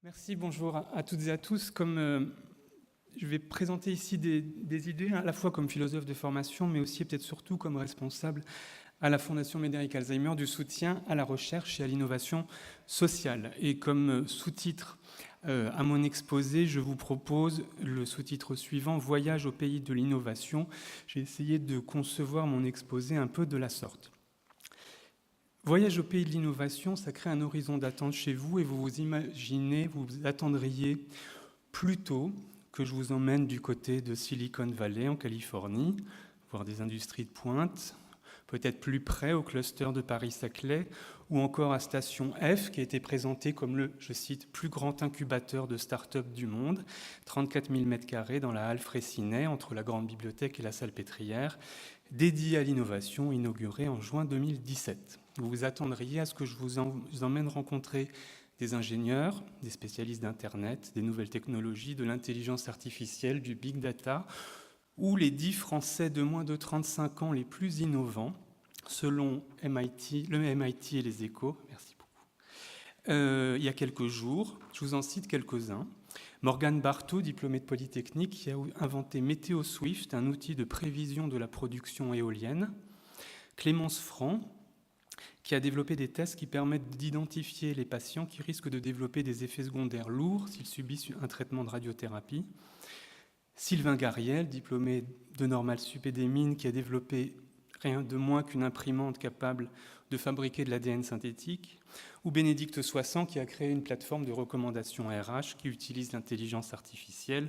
Merci, bonjour à toutes et à tous. Comme je vais présenter ici des idées, à la fois comme philosophe de formation, mais aussi et peut-être surtout comme responsable à la Fondation Médéric Alzheimer du soutien à la recherche et à l'innovation sociale. Et comme sous-titre à mon exposé, je vous propose le sous-titre suivant, Voyage au pays de l'innovation. J'ai essayé de concevoir mon exposé un peu de la sorte. Voyage au pays de l'innovation, ça crée un horizon d'attente chez vous et vous vous imaginez, vous attendriez plutôt que je vous emmène du côté de Silicon Valley en Californie, voir des industries de pointe, peut-être plus près au cluster de Paris-Saclay ou encore à Station F qui a été présenté comme le, je cite, plus grand incubateur de start-up du monde, 34 000 m² dans la halle Fraissinet entre la grande bibliothèque et la salle pétrière, dédié à l'innovation, inauguré en juin 2017. Vous vous attendriez à ce que je vous emmène rencontrer des ingénieurs, des spécialistes d'Internet, des nouvelles technologies, de l'intelligence artificielle, du big data, ou les 10 Français de moins de 35 ans les plus innovants, selon le MIT et les Échos. Merci beaucoup. Il y a quelques jours, je vous en cite quelques-uns. Morgane Barthaud, diplômée de Polytechnique, qui a inventé Météo Swift, un outil de prévision de la production éolienne. Clémence Franc, qui a développé des tests qui permettent d'identifier les patients qui risquent de développer des effets secondaires lourds s'ils subissent un traitement de radiothérapie. Sylvain Gariel, diplômé de Normal Sup et des Mines, qui a développé rien de moins qu'une imprimante capable de fabriquer de l'ADN synthétique. Ou Bénédicte Soissant, qui a créé une plateforme de recommandation RH qui utilise l'intelligence artificielle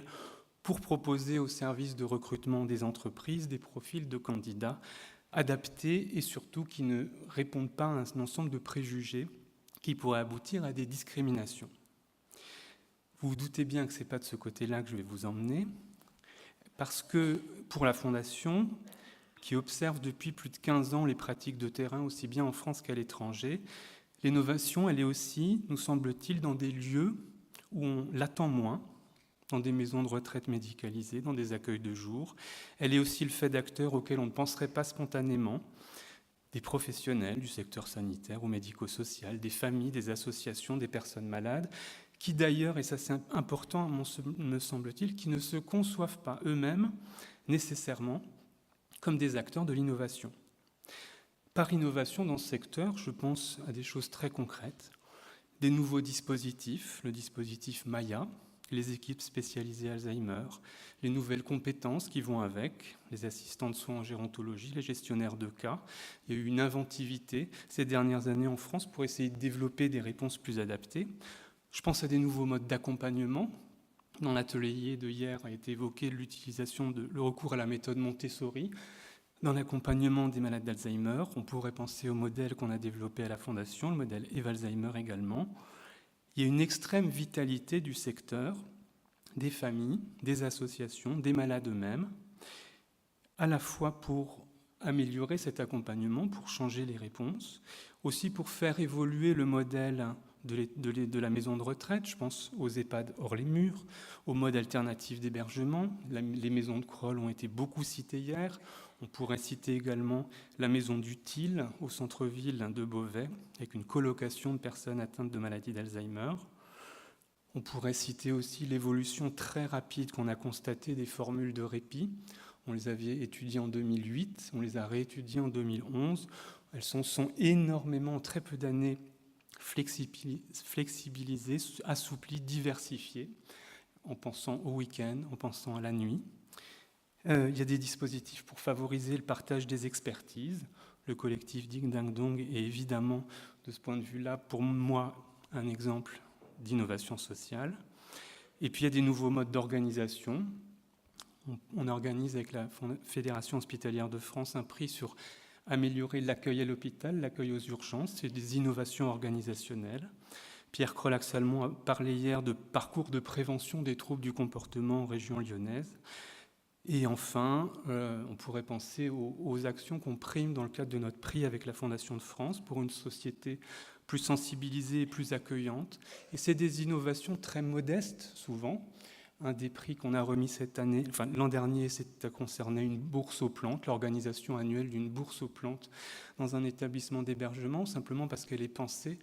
pour proposer aux services de recrutement des entreprises des profils de candidats adaptés et surtout qui ne répondent pas à un ensemble de préjugés qui pourraient aboutir à des discriminations. Vous vous doutez bien que ce n'est pas de ce côté-là que je vais vous emmener, parce que pour la Fondation, qui observe depuis plus de 15 ans les pratiques de terrain aussi bien en France qu'à l'étranger, l'innovation, elle est aussi, nous semble-t-il, dans des lieux où on l'attend moins, dans des maisons de retraite médicalisées, dans des accueils de jour. Elle est aussi le fait d'acteurs auxquels on ne penserait pas spontanément, des professionnels du secteur sanitaire ou médico-social, des familles, des associations, des personnes malades, qui d'ailleurs, et ça c'est important me semble-t-il, qui ne se conçoivent pas eux-mêmes nécessairement comme des acteurs de l'innovation. Par innovation dans ce secteur, je pense à des choses très concrètes, des nouveaux dispositifs, le dispositif Maya, les équipes spécialisées Alzheimer, les nouvelles compétences qui vont avec, les assistants de soins en gérontologie, les gestionnaires de cas. Il y a eu une inventivité ces dernières années en France pour essayer de développer des réponses plus adaptées. Je pense à des nouveaux modes d'accompagnement. Dans l'atelier de hier a été évoqué l'utilisation le recours à la méthode Montessori. Dans l'accompagnement des malades d'Alzheimer, on pourrait penser au modèle qu'on a développé à la Fondation, le modèle Evalzheimer également. Il y a une extrême vitalité du secteur, des familles, des associations, des malades eux-mêmes, à la fois pour améliorer cet accompagnement, pour changer les réponses, aussi pour faire évoluer le modèle de la maison de retraite. Je pense aux EHPAD hors les murs, aux modes alternatifs d'hébergement. Les maisons de Kroll ont été beaucoup citées hier. On pourrait citer également la maison du Til au centre-ville de Beauvais, avec une colocation de personnes atteintes de maladie d'Alzheimer. On pourrait citer aussi l'évolution très rapide qu'on a constatée des formules de répit. On les avait étudiées en 2008, on les a réétudiées en 2011. Elles sont énormément, en très peu d'années, flexibilisées, assouplies, diversifiées, en pensant au week-end, en pensant à la nuit. Il y a des dispositifs pour favoriser le partage des expertises. Le collectif Ding Dang Dong est évidemment, de ce point de vue-là, pour moi, un exemple d'innovation sociale. Et puis il y a des nouveaux modes d'organisation. On organise avec la Fédération hospitalière de France un prix sur améliorer l'accueil à l'hôpital, l'accueil aux urgences, c'est des innovations organisationnelles. Pierre Crolac-Salmon a parlé hier de parcours de prévention des troubles du comportement en région lyonnaise. Et enfin, on pourrait penser aux actions qu'on prime dans le cadre de notre prix avec la Fondation de France pour une société plus sensibilisée et plus accueillante. Et c'est des innovations très modestes, souvent. Un des prix qu'on a remis cette année, l'an dernier, ça concernait une bourse aux plantes, l'organisation annuelle d'une bourse aux plantes dans un établissement d'hébergement, simplement parce qu'elle est pensée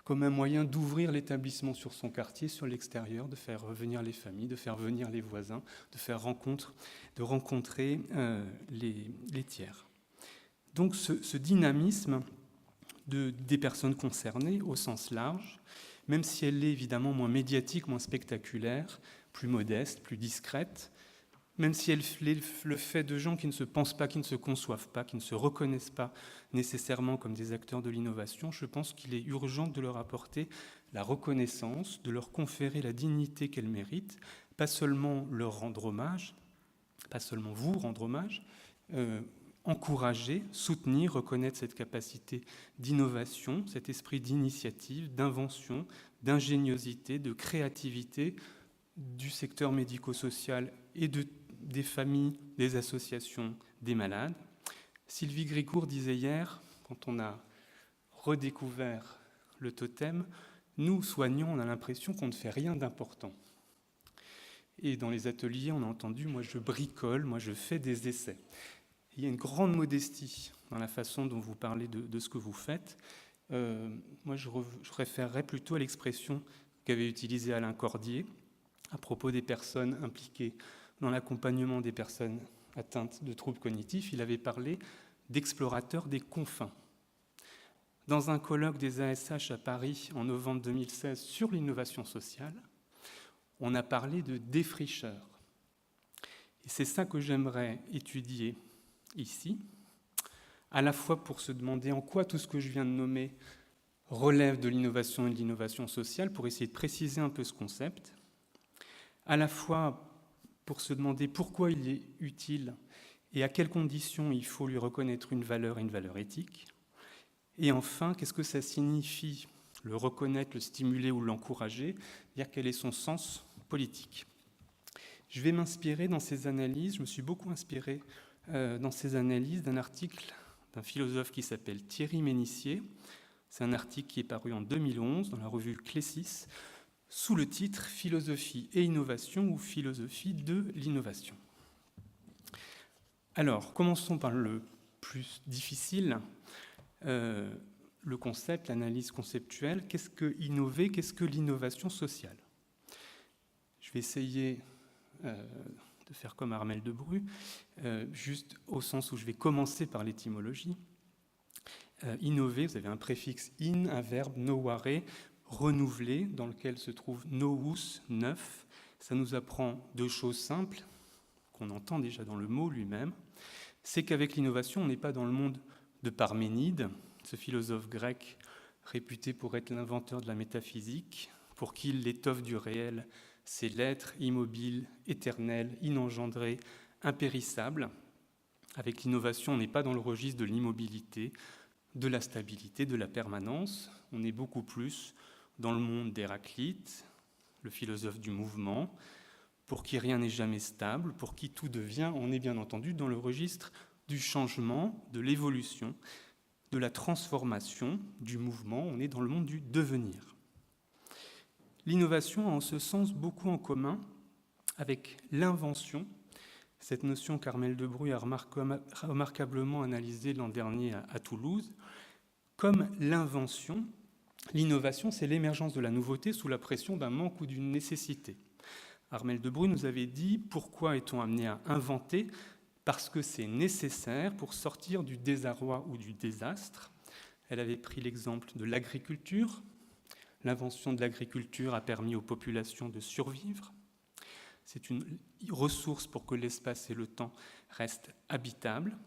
comme un moyen d'ouvrir l'établissement sur son quartier, sur l'extérieur, de faire venir les familles, de faire venir les voisins, de rencontrer les tiers. Donc ce dynamisme des personnes concernées au sens large, même si elle est évidemment moins médiatique, moins spectaculaire, plus modeste, plus discrète, même si elle le fait de gens qui ne se pensent pas, qui ne se conçoivent pas, qui ne se reconnaissent pas nécessairement comme des acteurs de l'innovation, je pense qu'il est urgent de leur apporter la reconnaissance, de leur conférer la dignité qu'elles méritent, pas seulement leur rendre hommage, pas seulement vous rendre hommage, encourager, soutenir, reconnaître cette capacité d'innovation, cet esprit d'initiative, d'invention, d'ingéniosité, de créativité du secteur médico-social et des familles, des associations, des malades. Sylvie Grécourt disait hier, quand on a redécouvert le totem, nous, soignants, on a l'impression qu'on ne fait rien d'important. Et dans les ateliers, on a entendu, moi je bricole, moi je fais des essais. Il y a une grande modestie dans la façon dont vous parlez de ce que vous faites. Moi je référerais plutôt à l'expression qu'avait utilisée Alain Cordier à propos des personnes impliquées dans l'accompagnement des personnes atteintes de troubles cognitifs. Il avait parlé d'explorateurs des confins. Dans un colloque des ASH à Paris en novembre 2016 sur l'innovation sociale, on a parlé de défricheurs. Et c'est ça que j'aimerais étudier ici, à la fois pour se demander en quoi tout ce que je viens de nommer relève de l'innovation et de l'innovation sociale, pour essayer de préciser un peu ce concept, à la fois pour se demander pourquoi il est utile et à quelles conditions il faut lui reconnaître une valeur éthique, et enfin, qu'est-ce que ça signifie, le reconnaître, le stimuler ou l'encourager, dire quel est son sens politique. Je vais m'inspirer dans ces analyses, je me suis beaucoup inspiré dans ces analyses d'un article d'un philosophe qui s'appelle Thierry Ménissier. C'est un article qui est paru en 2011 dans la revue Clésis, sous le titre « Philosophie et innovation » ou « Philosophie de l'innovation ». Alors, commençons par le plus difficile, le concept, l'analyse conceptuelle. Qu'est-ce que innover? Qu'est-ce que l'innovation sociale? Je vais essayer de faire comme Armelle de Bru, juste au sens où je vais commencer par l'étymologie. Innover, vous avez un préfixe in, un verbe noware, renouveler, dans lequel se trouve novus, neuf. Ça nous apprend deux choses simples, qu'on entend déjà dans le mot lui-même. C'est qu'avec l'innovation, on n'est pas dans le monde de Parménide, ce philosophe grec réputé pour être l'inventeur de la métaphysique, pour qui l'étoffe du réel, c'est l'être immobile, éternel, inengendré, impérissable. Avec l'innovation, on n'est pas dans le registre de l'immobilité, de la stabilité, de la permanence. On est beaucoup plus dans le monde d'Héraclite, le philosophe du mouvement, pour qui rien n'est jamais stable, pour qui tout devient, on est bien entendu dans le registre du changement, de l'évolution, de la transformation, du mouvement. On est dans le monde du devenir. L'innovation a en ce sens beaucoup en commun avec l'invention, cette notion qu'Armelle de Bru a remarquablement analysée l'an dernier à Toulouse. Comme l'invention, l'innovation, c'est l'émergence de la nouveauté sous la pression d'un manque ou d'une nécessité. Armelle de Bru nous avait dit « Pourquoi est-on amené à inventer ?» Parce que c'est nécessaire pour sortir du désarroi ou du désastre. Elle avait pris l'exemple de l'agriculture. L'invention de l'agriculture a permis aux populations de survivre. C'est une ressource pour que l'espace et le temps restent habitables.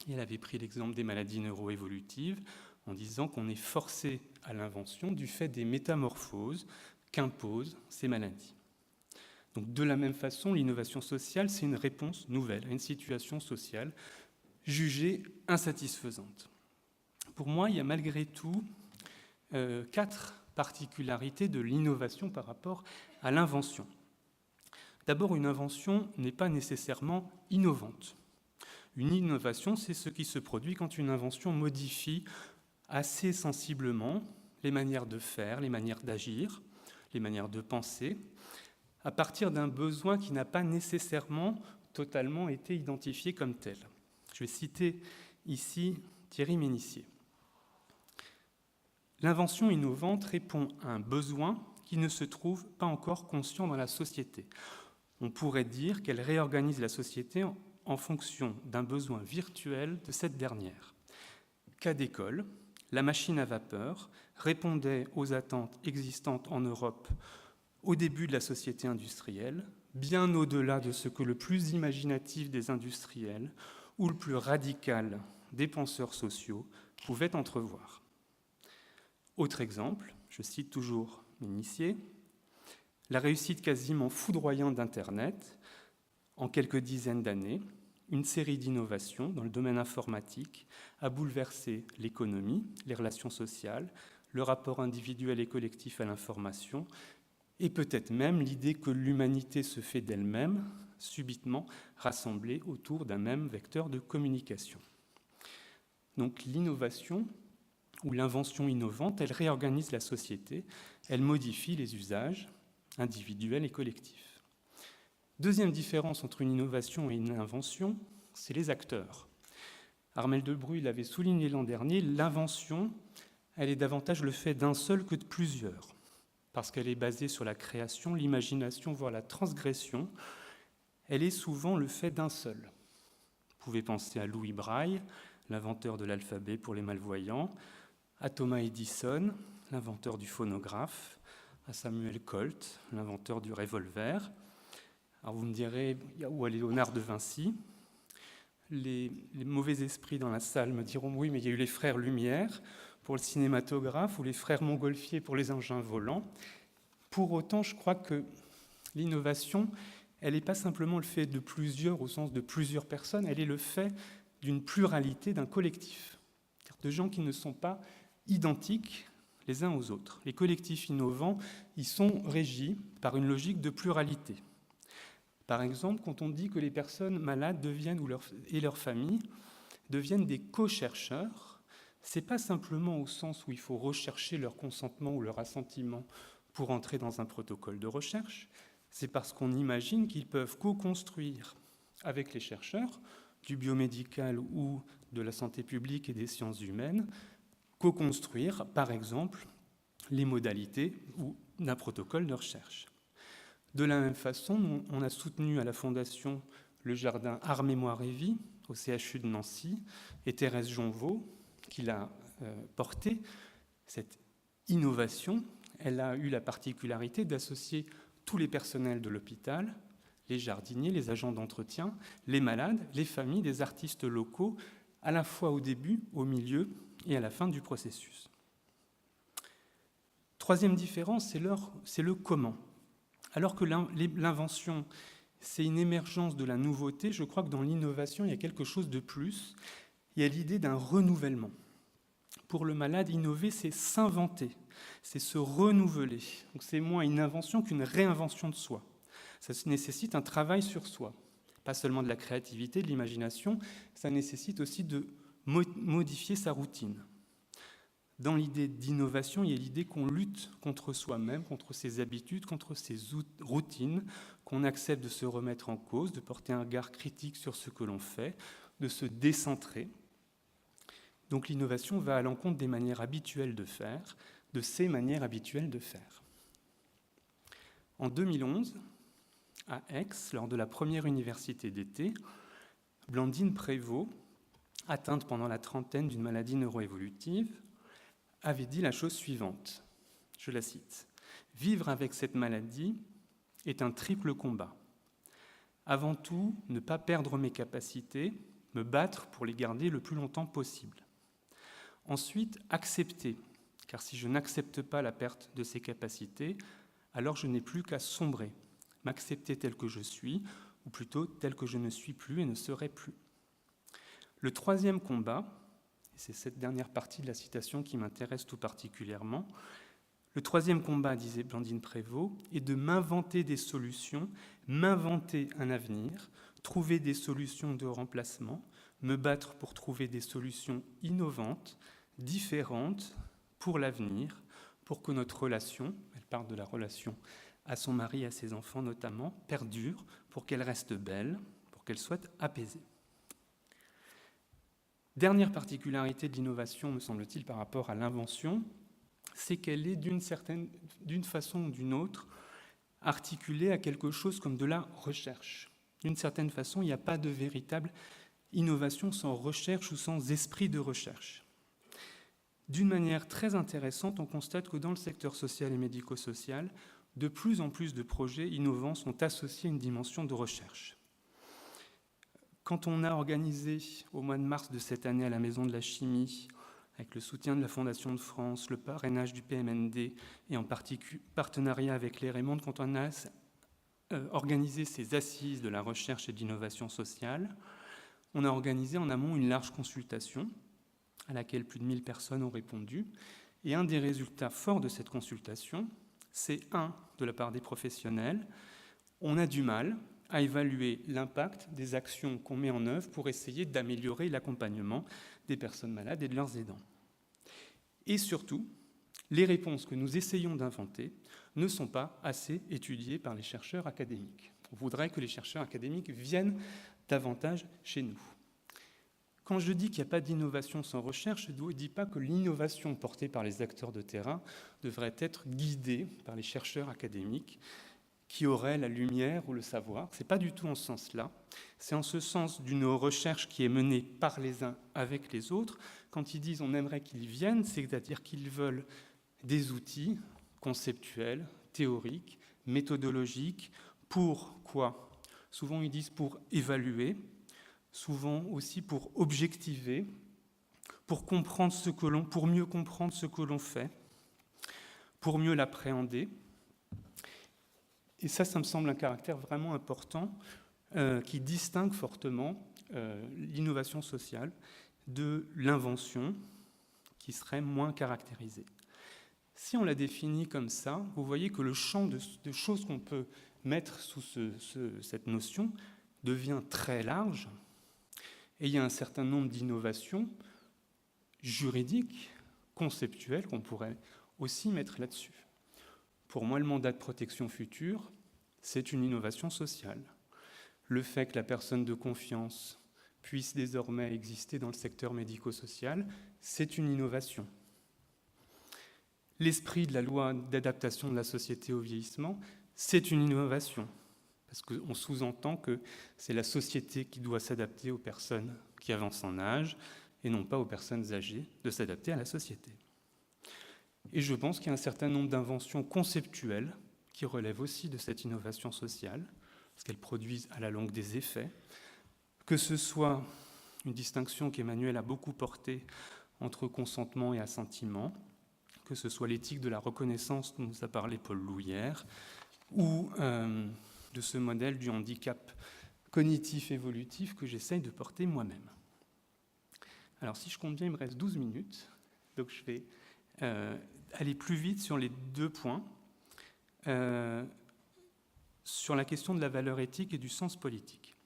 Et elle avait pris l'exemple des maladies neuroévolutives en disant qu'on est forcé à l'invention du fait des métamorphoses qu'imposent ces maladies. Donc, de la même façon, l'innovation sociale, c'est une réponse nouvelle à une situation sociale jugée insatisfaisante. Pour moi, il y a malgré tout 4 particularités de l'innovation par rapport à l'invention. D'abord, une invention n'est pas nécessairement innovante. Une innovation, c'est ce qui se produit quand une invention modifie assez sensiblement les manières de faire, les manières d'agir, les manières de penser, à partir d'un besoin qui n'a pas nécessairement totalement été identifié comme tel. Je vais citer ici Thierry Ménissier. L'invention innovante répond à un besoin qui ne se trouve pas encore conscient dans la société. On pourrait dire qu'elle réorganise la société en fonction d'un besoin virtuel de cette dernière. Cas d'école, la machine à vapeur répondait aux attentes existantes en Europe au début de la société industrielle, bien au-delà de ce que le plus imaginatif des industriels ou le plus radical des penseurs sociaux pouvait entrevoir. Autre exemple, je cite toujours l'initié, la réussite quasiment foudroyante d'Internet, en quelques dizaines d'années, une série d'innovations dans le domaine informatique a bouleversé l'économie, les relations sociales, le rapport individuel et collectif à l'information, et peut-être même l'idée que l'humanité se fait d'elle-même, subitement rassemblée autour d'un même vecteur de communication. Donc l'innovation, ou l'invention innovante, elle réorganise la société, elle modifie les usages individuels et collectifs. Deuxième différence entre une innovation et une invention, c'est les acteurs. Armelle de Brue l'avait souligné l'an dernier, l'invention, elle est davantage le fait d'un seul que de plusieurs, parce qu'elle est basée sur la création, l'imagination, voire la transgression. Elle est souvent le fait d'un seul. Vous pouvez penser à Louis Braille, l'inventeur de l'alphabet pour les malvoyants, à Thomas Edison, l'inventeur du phonographe, à Samuel Colt, l'inventeur du revolver. Alors vous me direz, ou à Léonard de Vinci. Les mauvais esprits dans la salle me diront, oui, mais il y a eu les frères Lumière pour le cinématographe ou les frères Montgolfier pour les engins volants. Pour autant, je crois que l'innovation, elle n'est pas simplement le fait de plusieurs au sens de plusieurs personnes, elle est le fait d'une pluralité, d'un collectif, de gens qui ne sont pas identiques les uns aux autres. Les collectifs innovants, ils sont régis par une logique de pluralité. Par exemple, quand on dit que les personnes malades deviennent, et leurs familles deviennent des co-chercheurs, ce n'est pas simplement au sens où il faut rechercher leur consentement ou leur assentiment pour entrer dans un protocole de recherche, c'est parce qu'on imagine qu'ils peuvent co-construire avec les chercheurs du biomédical ou de la santé publique et des sciences humaines, co-construire, par exemple, les modalités d'un protocole de recherche. De la même façon, on a soutenu à la Fondation le jardin Art, Mémoire et Vie au CHU de Nancy, et Thérèse Jonvaux, qui l'a porté, cette innovation, elle a eu la particularité d'associer tous les personnels de l'hôpital, les jardiniers, les agents d'entretien, les malades, les familles, des artistes locaux, à la fois au début, au milieu et à la fin du processus. Troisième différence, c'est le comment. Alors que l'invention, c'est une émergence de la nouveauté, je crois que dans l'innovation, il y a quelque chose de plus. Il y a l'idée d'un renouvellement. Pour le malade, innover, c'est s'inventer, c'est se renouveler. Donc c'est moins une invention qu'une réinvention de soi. Ça nécessite un travail sur soi. Pas seulement de la créativité, de l'imagination, ça nécessite aussi de modifier sa routine. Dans l'idée d'innovation, il y a l'idée qu'on lutte contre soi-même, contre ses habitudes, contre ses routines, qu'on accepte de se remettre en cause, de porter un regard critique sur ce que l'on fait, de se décentrer. Donc l'innovation va à l'encontre des manières habituelles de faire, de ces manières habituelles de faire. En 2011, à Aix, lors de la première université d'été, Blandine Prévost, atteinte pendant la trentaine d'une maladie neuroévolutive, avait dit la chose suivante, je la cite, « Vivre avec cette maladie est un triple combat. Avant tout, ne pas perdre mes capacités, me battre pour les garder le plus longtemps possible. Ensuite, accepter, car si je n'accepte pas la perte de ces capacités, alors je n'ai plus qu'à sombrer, m'accepter tel que je suis, ou plutôt tel que je ne suis plus et ne serai plus. Le troisième combat, et c'est cette dernière partie de la citation qui m'intéresse tout particulièrement, le troisième combat, disait Blandine Prévost, est de m'inventer des solutions, m'inventer un avenir, trouver des solutions de remplacement, me battre pour trouver des solutions innovantes, différentes pour l'avenir, pour que notre relation, elle parle de la relation à son mari et à ses enfants notamment, perdure, pour qu'elle reste belle, pour qu'elle soit apaisée. Dernière particularité de l'innovation, me semble-t-il, par rapport à l'invention, c'est qu'elle est d'une façon ou d'une autre articulée à quelque chose comme de la recherche. D'une certaine façon, il n'y a pas de véritable innovation sans recherche ou sans esprit de recherche. D'une manière très intéressante, on constate que dans le secteur social et médico-social, de plus en plus de projets innovants sont associés à une dimension de recherche. Quand on a organisé au mois de mars de cette année à la Maison de la Chimie, avec le soutien de la Fondation de France, le parrainage du PMND et en partenariat avec les Raymonde, quand on a organisé ces assises de la recherche et de l'innovation sociale, on a organisé en amont une large consultation à laquelle plus de 1000 personnes ont répondu. Et un des résultats forts de cette consultation, c'est de la part des professionnels, on a du mal à évaluer l'impact des actions qu'on met en œuvre pour essayer d'améliorer l'accompagnement des personnes malades et de leurs aidants. Et surtout, les réponses que nous essayons d'inventer ne sont pas assez étudiées par les chercheurs académiques. On voudrait que les chercheurs académiques viennent davantage chez nous. Quand je dis qu'il n'y a pas d'innovation sans recherche, je ne dis pas que l'innovation portée par les acteurs de terrain devrait être guidée par les chercheurs académiques qui auraient la lumière ou le savoir. Ce n'est pas du tout en ce sens-là. C'est en ce sens d'une recherche qui est menée par les uns avec les autres. Quand ils disent on aimerait qu'ils viennent, c'est-à-dire qu'ils veulent des outils conceptuels, théoriques, méthodologiques. Pour quoi ? Souvent ils disent pour évaluer, souvent aussi pour objectiver, pour mieux comprendre ce que l'on fait, pour mieux l'appréhender. Et ça me semble un caractère vraiment important qui distingue fortement l'innovation sociale de l'invention qui serait moins caractérisée. Si on la définit comme ça, vous voyez que le champ de choses qu'on peut mettre sous cette notion devient très large. Et il y a un certain nombre d'innovations juridiques, conceptuelles, qu'on pourrait aussi mettre là-dessus. Pour moi, le mandat de protection future, c'est une innovation sociale. Le fait que la personne de confiance puisse désormais exister dans le secteur médico-social, c'est une innovation. L'esprit de la loi d'adaptation de la société au vieillissement, c'est une innovation. Parce qu'on sous-entend que c'est la société qui doit s'adapter aux personnes qui avancent en âge et non pas aux personnes âgées de s'adapter à la société. Et je pense qu'il y a un certain nombre d'inventions conceptuelles qui relèvent aussi de cette innovation sociale, parce qu'elles produisent à la longue des effets, que ce soit une distinction qu'Emmanuel a beaucoup portée entre consentement et assentiment, que ce soit l'éthique de la reconnaissance dont nous a parlé Paul Louillère, ou de ce modèle du handicap cognitif évolutif que j'essaye de porter moi-même. Alors si je compte bien, il me reste 12 minutes, donc je vais aller plus vite sur les deux points, sur la question de la valeur éthique et du sens politique.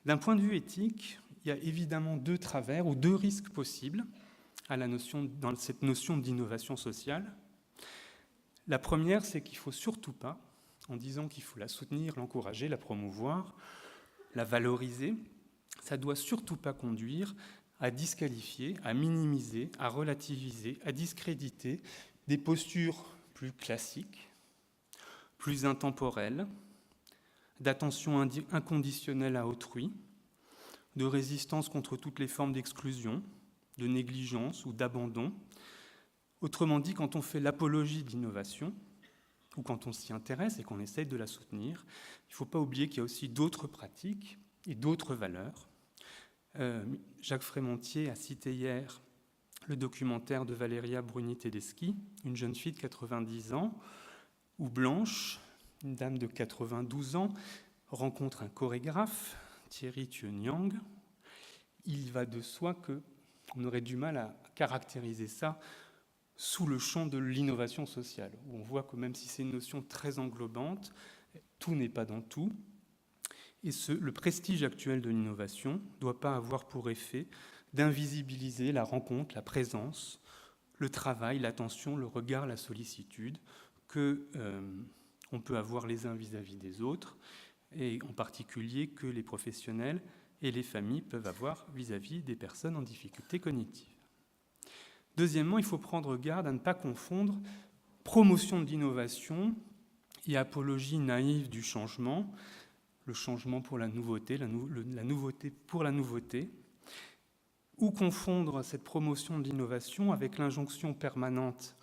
D'un point de vue éthique, il y a évidemment deux travers ou deux risques possibles dans cette notion d'innovation sociale. La première, c'est qu'il ne faut surtout pas, en disant qu'il faut la soutenir, l'encourager, la promouvoir, la valoriser, ça ne doit surtout pas conduire à disqualifier, à minimiser, à relativiser, à discréditer des postures plus classiques, plus intemporelles, d'attention inconditionnelle à autrui, de résistance contre toutes les formes d'exclusion, de négligence ou d'abandon. Autrement dit, quand on fait l'apologie de l'innovation, ou quand on s'y intéresse et qu'on essaye de la soutenir, il ne faut pas oublier qu'il y a aussi d'autres pratiques et d'autres valeurs. Jacques Frémontier a cité hier le documentaire de Valeria Bruni-Tedeschi, une jeune fille de 90 ans, où Blanche, une dame de 92 ans, rencontre un chorégraphe, Thierry Thueniang. Il va de soi qu'on aurait du mal à caractériser ça sous le champ de l'innovation sociale, où on voit que même si c'est une notion très englobante, tout n'est pas dans tout. Et le prestige actuel de l'innovation ne doit pas avoir pour effet d'invisibiliser la rencontre, la présence, le travail, l'attention, le regard, la sollicitude qu'on peut avoir les uns vis-à-vis des autres, et en particulier que les professionnels et les familles peuvent avoir vis-à-vis des personnes en difficulté cognitive. Deuxièmement, il faut prendre garde à ne pas confondre promotion de l'innovation et apologie naïve du changement, le changement pour la nouveauté, la nouveauté pour la nouveauté, ou confondre cette promotion de l'innovation avec l'injonction permanente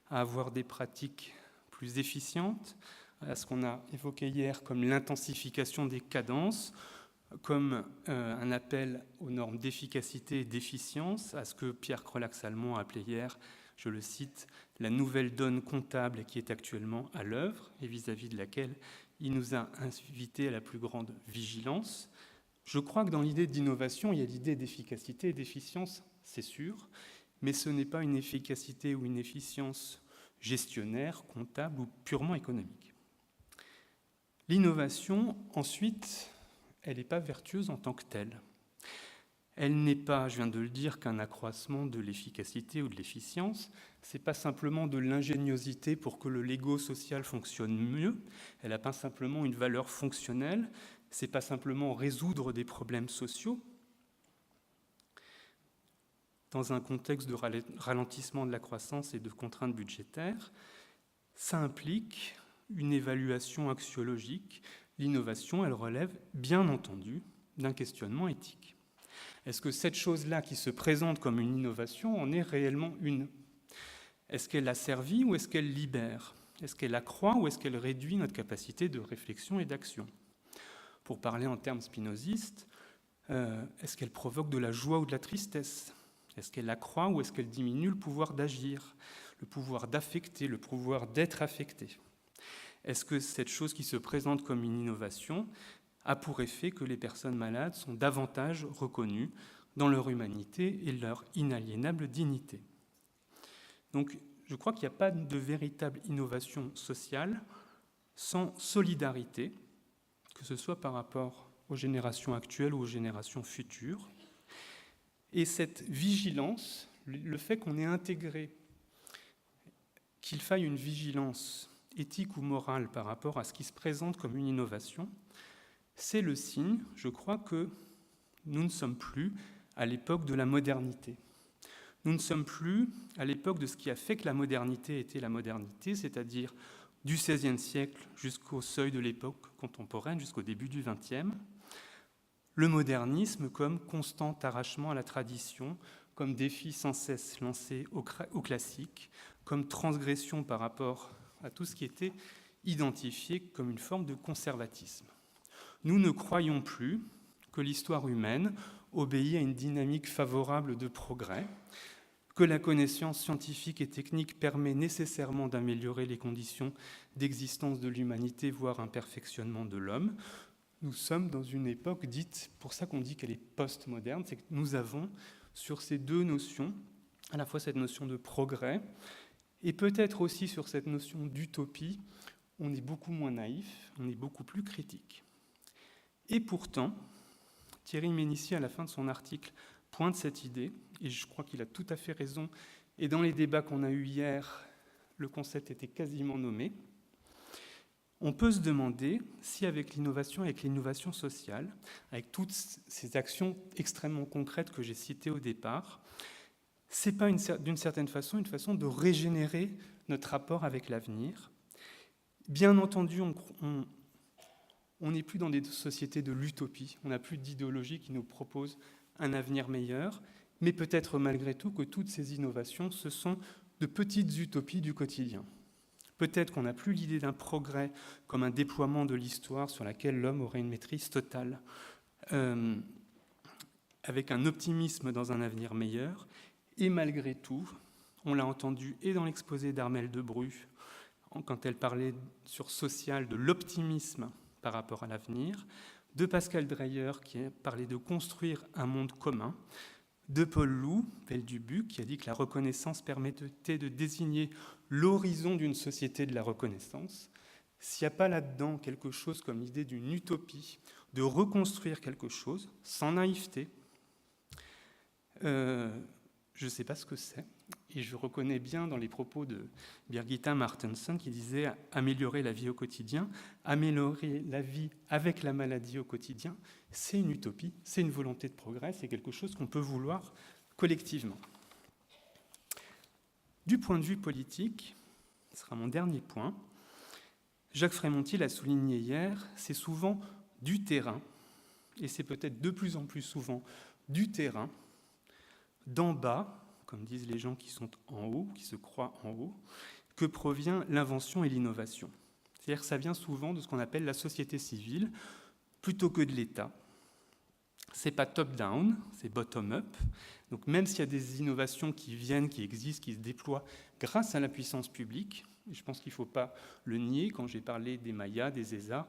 à avoir des pratiques plus efficientes, à ce qu'on a évoqué hier comme l'intensification des cadences, comme un appel aux normes d'efficacité et d'efficience, à ce que Pierre Crolac-Salmon a appelé hier, je le cite, la nouvelle donne comptable qui est actuellement à l'œuvre et vis-à-vis de laquelle il nous a invités à la plus grande vigilance. Je crois que dans l'idée d'innovation, il y a l'idée d'efficacité et d'efficience, c'est sûr, mais ce n'est pas une efficacité ou une efficience gestionnaire, comptable ou purement économique. L'innovation, ensuite, elle n'est pas vertueuse en tant que telle. Elle n'est pas, je viens de le dire, qu'un accroissement de l'efficacité ou de l'efficience. Ce n'est pas simplement de l'ingéniosité pour que le Lego social fonctionne mieux. Elle n'a pas simplement une valeur fonctionnelle. Ce n'est pas simplement résoudre des problèmes sociaux. Dans un contexte de ralentissement de la croissance et de contraintes budgétaires, ça implique une évaluation axiologique. L'innovation, elle relève, bien entendu, d'un questionnement éthique. Est-ce que cette chose-là qui se présente comme une innovation en est réellement une ? Est-ce qu'elle asservit ou est-ce qu'elle libère ? Est-ce qu'elle accroît ou est-ce qu'elle réduit notre capacité de réflexion et d'action ? Pour parler en termes spinozistes, est-ce qu'elle provoque de la joie ou de la tristesse ? Est-ce qu'elle accroît ou est-ce qu'elle diminue le pouvoir d'agir, le pouvoir d'affecter, le pouvoir d'être affecté ? Est-ce que cette chose qui se présente comme une innovation a pour effet que les personnes malades sont davantage reconnues dans leur humanité et leur inaliénable dignité ? Donc, je crois qu'il n'y a pas de véritable innovation sociale sans solidarité, que ce soit par rapport aux générations actuelles ou aux générations futures. Et cette vigilance, le fait qu'on ait intégré qu'il faille une vigilance éthique ou morale par rapport à ce qui se présente comme une innovation, c'est le signe, je crois, que nous ne sommes plus à l'époque de la modernité. Nous ne sommes plus à l'époque de ce qui a fait que la modernité était la modernité, c'est-à-dire du XVIe siècle jusqu'au seuil de l'époque contemporaine, jusqu'au début du XXe. Le modernisme comme constant arrachement à la tradition, comme défi sans cesse lancé au classique, comme transgression par rapport à tout ce qui était identifié comme une forme de conservatisme. Nous ne croyons plus que l'histoire humaine obéit à une dynamique favorable de progrès, que la connaissance scientifique et technique permet nécessairement d'améliorer les conditions d'existence de l'humanité, voire un perfectionnement de l'homme. Nous sommes dans une époque dite, pour ça qu'on dit qu'elle est post-moderne, c'est que nous avons sur ces deux notions, à la fois cette notion de progrès, et peut-être aussi sur cette notion d'utopie, on est beaucoup moins naïf, on est beaucoup plus critique. Et pourtant, Thierry Ménissier, à la fin de son article, pointe cette idée, et je crois qu'il a tout à fait raison, et dans les débats qu'on a eus hier, le concept était quasiment nommé. On peut se demander si avec l'innovation, avec l'innovation sociale, avec toutes ces actions extrêmement concrètes que j'ai citées au départ, ce n'est pas d'une certaine façon une façon de régénérer notre rapport avec l'avenir. Bien entendu, on n'est plus dans des sociétés de l'utopie, on n'a plus d'idéologie qui nous propose un avenir meilleur, mais peut-être malgré tout que toutes ces innovations, ce sont de petites utopies du quotidien. Peut-être qu'on n'a plus l'idée d'un progrès comme un déploiement de l'histoire sur laquelle l'homme aurait une maîtrise totale, avec un optimisme dans un avenir meilleur, et malgré tout, on l'a entendu et dans l'exposé d'Armelle Debru, quand elle parlait sur social de l'optimisme par rapport à l'avenir, de Pascal Dreyer qui a parlé de construire un monde commun, de Paul Loup, Dubuc, qui a dit que la reconnaissance permettait de désigner l'horizon d'une société de la reconnaissance. S'il n'y a pas là-dedans quelque chose comme l'idée d'une utopie, de reconstruire quelque chose, sans naïveté, je ne sais pas ce que c'est. Et je reconnais bien dans les propos de Birgitta Martensen qui disait « améliorer la vie au quotidien », améliorer la vie avec la maladie au quotidien, c'est une utopie, c'est une volonté de progrès, c'est quelque chose qu'on peut vouloir collectivement. Du point de vue politique, ce sera mon dernier point, Jacques Frémontier l'a souligné hier, c'est souvent du terrain, et c'est peut-être de plus en plus souvent du terrain, d'en bas, comme disent les gens qui sont en haut, qui se croient en haut, que provient l'invention et l'innovation. C'est-à-dire que ça vient souvent de ce qu'on appelle la société civile, plutôt que de l'État. C'est pas top-down, c'est bottom-up. Donc même s'il y a des innovations qui viennent, qui existent, qui se déploient grâce à la puissance publique, et je pense qu'il ne faut pas le nier quand j'ai parlé des Maya, des ESA,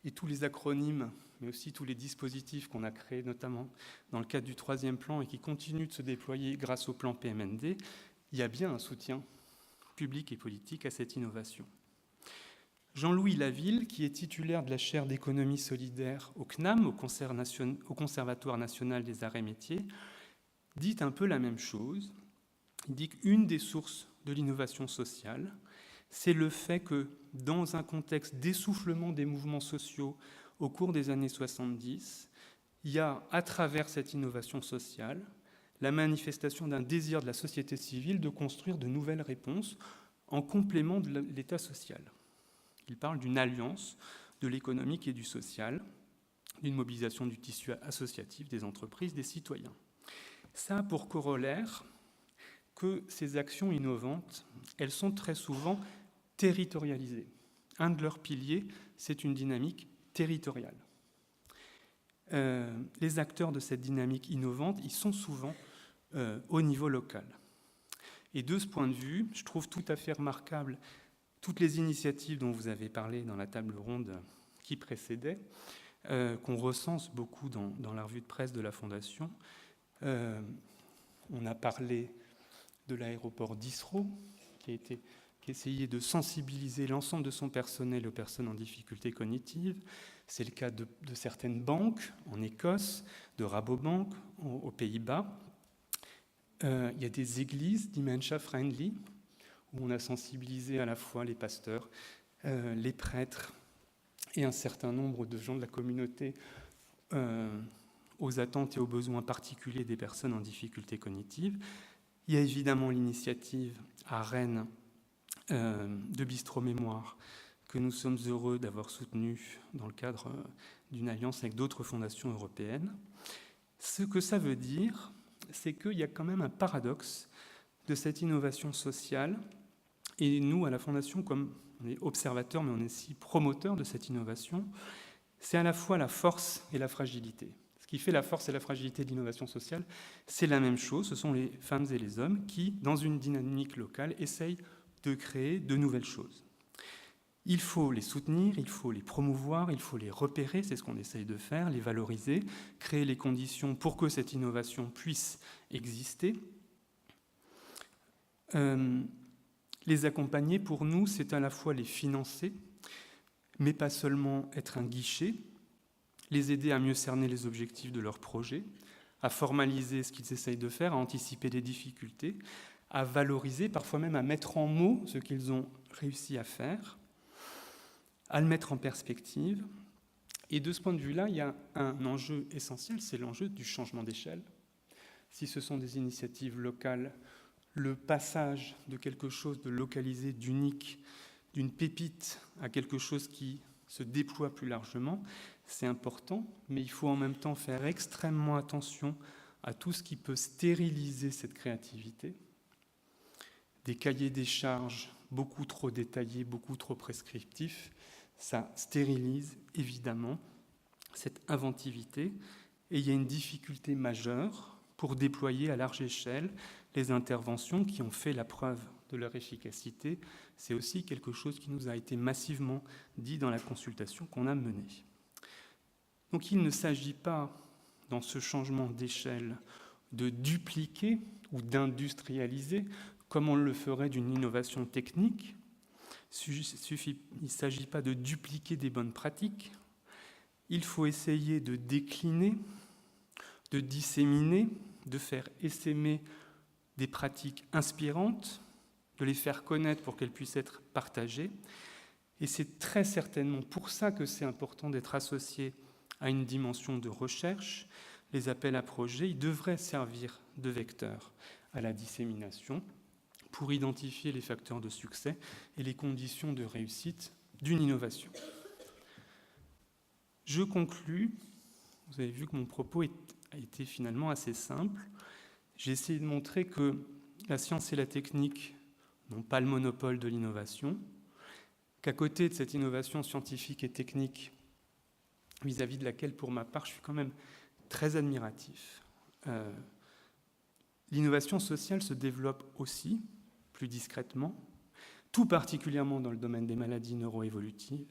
et tous les acronymes, mais aussi tous les dispositifs qu'on a créés, notamment dans le cadre du 3e plan, et qui continuent de se déployer grâce au plan PMND, il y a bien un soutien public et politique à cette innovation. Jean-Louis Laville, qui est titulaire de la chaire d'économie solidaire au CNAM, au Conservatoire national des arts et métiers, dit un peu la même chose. Il dit qu'une des sources de l'innovation sociale, c'est le fait que, dans un contexte d'essoufflement des mouvements sociaux au cours des années 70, il y a, à travers cette innovation sociale, la manifestation d'un désir de la société civile de construire de nouvelles réponses en complément de l'État social. Il parle d'une alliance de l'économique et du social, d'une mobilisation du tissu associatif, des entreprises, des citoyens. Ça a pour corollaire que ces actions innovantes, elles sont très souvent territorialisées. Un de leurs piliers, c'est une dynamique territoriale. Les acteurs de cette dynamique innovante, ils sont souvent au niveau local. Et de ce point de vue, je trouve tout à fait remarquable toutes les initiatives dont vous avez parlé dans la table ronde qui précédait, qu'on recense beaucoup dans la revue de presse de la Fondation. On a parlé de l'aéroport d'Israult, qui essayait de sensibiliser l'ensemble de son personnel aux personnes en difficulté cognitive. C'est le cas de certaines banques en Écosse, de Rabobank aux Pays-Bas. Il y a des églises dementia friendly, où on a sensibilisé à la fois les pasteurs, les prêtres et un certain nombre de gens de la communauté aux attentes et aux besoins particuliers des personnes en difficulté cognitive. Il y a évidemment l'initiative à Rennes de Bistrot Mémoire, que nous sommes heureux d'avoir soutenue dans le cadre d'une alliance avec d'autres fondations européennes. Ce que ça veut dire, c'est qu'il y a quand même un paradoxe de cette innovation sociale. Et nous, à la Fondation, comme on est observateurs, mais on est aussi promoteurs de cette innovation, c'est à la fois la force et la fragilité. Ce qui fait la force et la fragilité de l'innovation sociale, c'est la même chose. Ce sont les femmes et les hommes qui, dans une dynamique locale, essayent de créer de nouvelles choses. Il faut les soutenir, il faut les promouvoir, il faut les repérer, c'est ce qu'on essaye de faire, les valoriser, créer les conditions pour que cette innovation puisse exister. Les accompagner, pour nous, c'est à la fois les financer, mais pas seulement être un guichet, les aider à mieux cerner les objectifs de leur projet, à formaliser ce qu'ils essayent de faire, à anticiper les difficultés, à valoriser, parfois même à mettre en mots ce qu'ils ont réussi à faire, à le mettre en perspective. Et de ce point de vue-là, il y a un enjeu essentiel, c'est l'enjeu du changement d'échelle. Si ce sont des initiatives locales, le passage de quelque chose de localisé, d'unique, d'une pépite à quelque chose qui se déploie plus largement, c'est important, mais il faut en même temps faire extrêmement attention à tout ce qui peut stériliser cette créativité. Des cahiers des charges beaucoup trop détaillés, beaucoup trop prescriptifs, ça stérilise évidemment cette inventivité, et il y a une difficulté majeure pour déployer à large échelle les interventions qui ont fait la preuve de leur efficacité. C'est aussi quelque chose qui nous a été massivement dit dans la consultation qu'on a menée. Donc il ne s'agit pas, dans ce changement d'échelle, de dupliquer ou d'industrialiser, comme on le ferait d'une innovation technique. Il ne s'agit pas de dupliquer des bonnes pratiques. Il faut essayer de décliner, de disséminer, de faire essaimer des pratiques inspirantes, de les faire connaître pour qu'elles puissent être partagées. Et c'est très certainement pour ça que c'est important d'être associé à une dimension de recherche. Les appels à projets, ils devraient servir de vecteur à la dissémination pour identifier les facteurs de succès et les conditions de réussite d'une innovation. Je conclus. Vous avez vu que mon propos a été finalement assez simple. J'ai essayé de montrer que la science et la technique n'ont pas le monopole de l'innovation, qu'à côté de cette innovation scientifique et technique, vis-à-vis de laquelle, pour ma part, je suis quand même très admiratif, l'innovation sociale se développe aussi, plus discrètement, tout particulièrement dans le domaine des maladies neuroévolutives,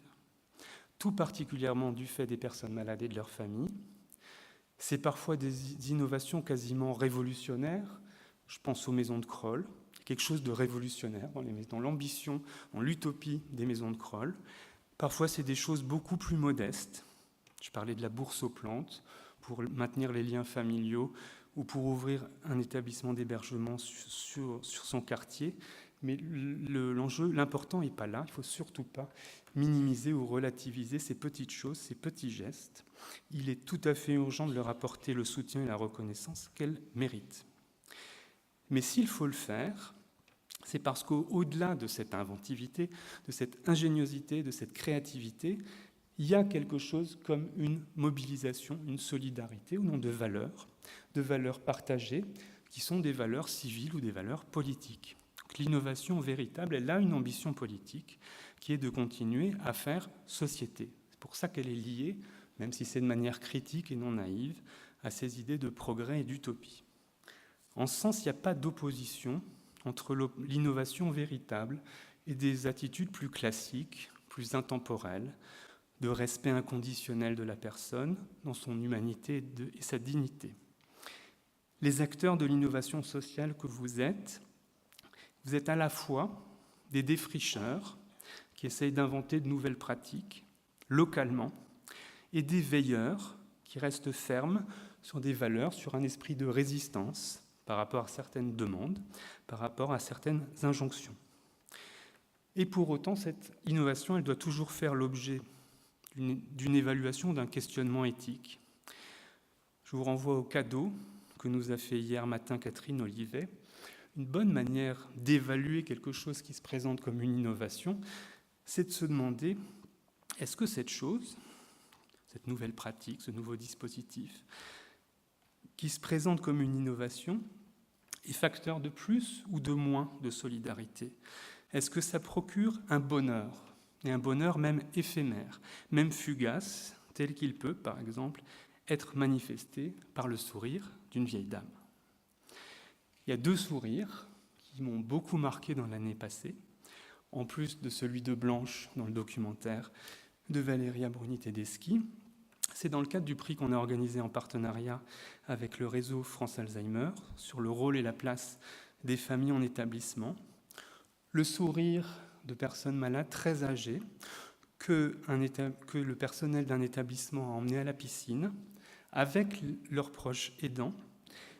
tout particulièrement du fait des personnes malades et de leurs familles. C'est parfois des innovations quasiment révolutionnaires. Je pense aux maisons de Kroll, quelque chose de révolutionnaire dans l'ambition, dans l'utopie des maisons de Kroll. Parfois, c'est des choses beaucoup plus modestes. Je parlais de la bourse aux plantes pour maintenir les liens familiaux ou pour ouvrir un établissement d'hébergement sur son quartier. Mais l'enjeu, l'important n'est pas là. Il ne faut surtout pas minimiser ou relativiser ces petites choses, ces petits gestes. Il est tout à fait urgent de leur apporter le soutien et la reconnaissance qu'elles méritent. Mais s'il faut le faire, c'est parce qu'au-delà de cette inventivité, de cette ingéniosité, de cette créativité, il y a quelque chose comme une mobilisation, une solidarité au nom de valeurs partagées, qui sont des valeurs civiles ou des valeurs politiques. Donc, l'innovation véritable, elle a une ambition politique qui est de continuer à faire société. C'est pour ça qu'elle est liée, même si c'est de manière critique et non naïve, à ces idées de progrès et d'utopie. En ce sens, il n'y a pas d'opposition entre l'innovation véritable et des attitudes plus classiques, plus intemporelles, de respect inconditionnel de la personne dans son humanité et sa dignité. Les acteurs de l'innovation sociale que vous êtes à la fois des défricheurs qui essayent d'inventer de nouvelles pratiques localement et des veilleurs qui restent fermes sur des valeurs, sur un esprit de résistance par rapport à certaines demandes, par rapport à certaines injonctions. Et pour autant, cette innovation, elle doit toujours faire l'objet d'une évaluation, d'un questionnement éthique. Je vous renvoie au cadeau que nous a fait hier matin Catherine Olivet. Une bonne manière d'évaluer quelque chose qui se présente comme une innovation, c'est de se demander, est-ce que cette chose, cette nouvelle pratique, ce nouveau dispositif, qui se présente comme une innovation, est facteur de plus ou de moins de solidarité? Est-ce que ça procure un bonheur, et un bonheur même éphémère, même fugace, tel qu'il peut, par exemple, être manifesté par le sourire d'une vieille dame? Il y a 2 sourires qui m'ont beaucoup marqué dans l'année passée, en plus de celui de Blanche dans le documentaire de Valeria Bruni-Tedeschi. C'est dans le cadre du prix qu'on a organisé en partenariat avec le réseau France Alzheimer sur le rôle et la place des familles en établissement. Le sourire de personnes malades très âgées que le personnel d'un établissement a emmené à la piscine avec leurs proches aidants,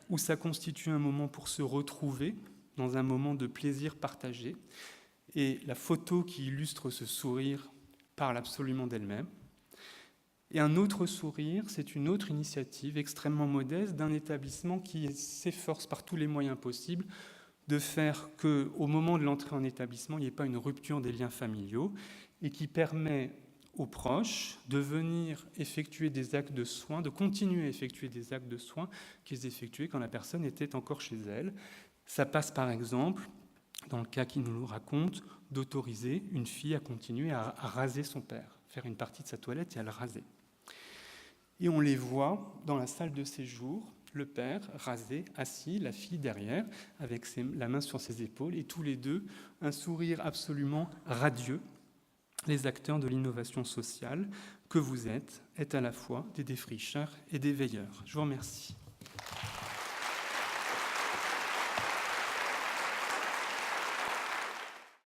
où ça constitue un moment pour se retrouver dans un moment de plaisir partagé. Et la photo qui illustre ce sourire parle absolument d'elle-même. Et un autre sourire, c'est une autre initiative extrêmement modeste d'un établissement qui s'efforce par tous les moyens possibles de faire qu'au moment de l'entrée en établissement, il n'y ait pas une rupture des liens familiaux et qui permet aux proches de venir effectuer des actes de soins, de continuer à effectuer des actes de soins qu'ils effectuaient quand la personne était encore chez elle. Ça passe par exemple, dans le cas qu'il nous raconte, d'autoriser une fille à continuer à raser son père, faire une partie de sa toilette et à le raser. Et on les voit dans la salle de séjour, le père rasé, assis, la fille derrière, avec la main sur ses épaules, et tous les deux, un sourire absolument radieux. Les acteurs de l'innovation sociale que vous êtes à la fois des défricheurs et des veilleurs. Je vous remercie.